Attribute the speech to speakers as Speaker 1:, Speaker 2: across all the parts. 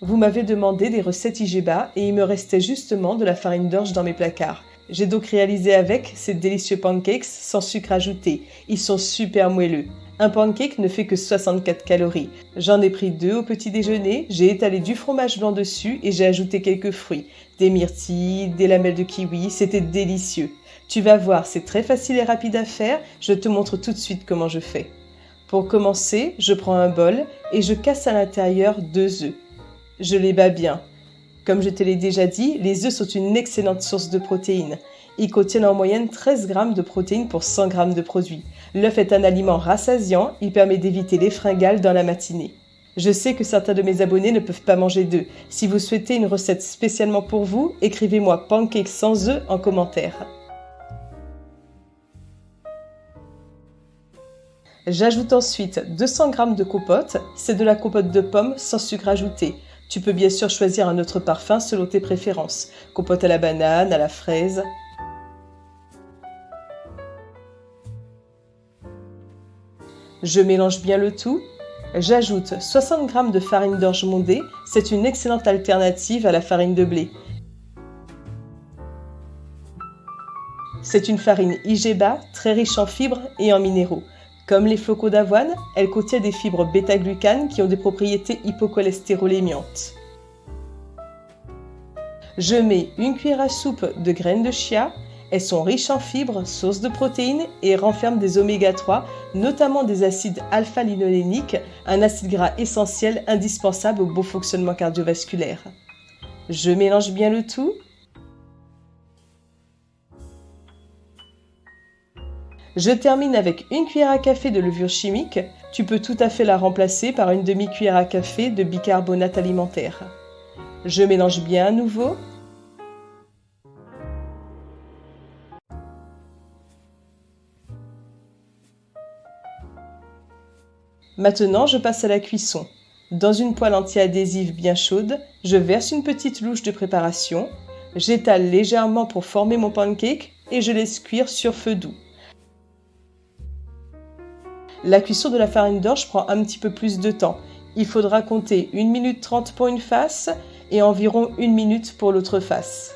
Speaker 1: Vous m'avez demandé des recettes IGBA et il me restait justement de la farine d'orge dans mes placards. J'ai donc réalisé avec ces délicieux pancakes sans sucre ajouté. Ils sont super moelleux. Un pancake ne fait que 64 calories. J'en ai pris 2 au petit déjeuner, j'ai étalé du fromage blanc dessus et j'ai ajouté quelques fruits. Des myrtilles, des lamelles de kiwi, c'était délicieux. Tu vas voir, c'est très facile et rapide à faire, je te montre tout de suite comment je fais. Pour commencer, je prends un bol et je casse à l'intérieur 2 œufs. Je les bats bien. Comme je te l'ai déjà dit, les œufs sont une excellente source de protéines. Ils contiennent en moyenne 13 grammes de protéines pour 100 grammes de produit. L'œuf est un aliment rassasiant, il permet d'éviter les fringales dans la matinée. Je sais que certains de mes abonnés ne peuvent pas manger d'œufs. Si vous souhaitez une recette spécialement pour vous, écrivez-moi pancakes sans œufs en commentaire. J'ajoute ensuite 200 g de compote, c'est de la compote de pommes sans sucre ajouté. Tu peux bien sûr choisir un autre parfum selon tes préférences. Compote à la banane, à la fraise. Je mélange bien le tout. J'ajoute 60 g de farine d'orge mondée, c'est une excellente alternative à la farine de blé. C'est une farine IGBA très riche en fibres et en minéraux. Comme les flocons d'avoine, elle contient des fibres bêta-glucanes qui ont des propriétés hypocholestérolémiantes. Je mets une cuillère à soupe de graines de chia. Elles sont riches en fibres, source de protéines et renferment des oméga 3, notamment des acides alpha-linoléniques, un acide gras essentiel indispensable au bon fonctionnement cardiovasculaire. Je mélange bien le tout. Je termine avec une cuillère à café de levure chimique. Tu peux tout à fait la remplacer par une demi-cuillère à café de bicarbonate alimentaire. Je mélange bien à nouveau. Maintenant, je passe à la cuisson. Dans une poêle anti-adhésive bien chaude, je verse une petite louche de préparation. J'étale légèrement pour former mon pancake et je laisse cuire sur feu doux. La cuisson de la farine d'orge prend un petit peu plus de temps. Il faudra compter 1 minute 30 pour une face et environ 1 minute pour l'autre face.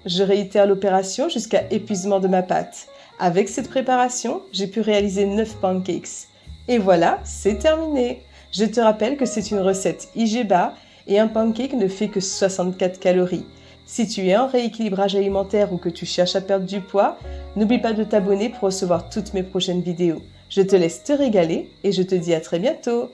Speaker 1: Je réitère l'opération jusqu'à épuisement de ma pâte. Avec cette préparation, j'ai pu réaliser 9 pancakes. Et voilà, c'est terminé. Je te rappelle que c'est une recette IGBA et un pancake ne fait que 64 calories. Si tu es en rééquilibrage alimentaire ou que tu cherches à perdre du poids, n'oublie pas de t'abonner pour recevoir toutes mes prochaines vidéos. Je te laisse te régaler et je te dis à très bientôt.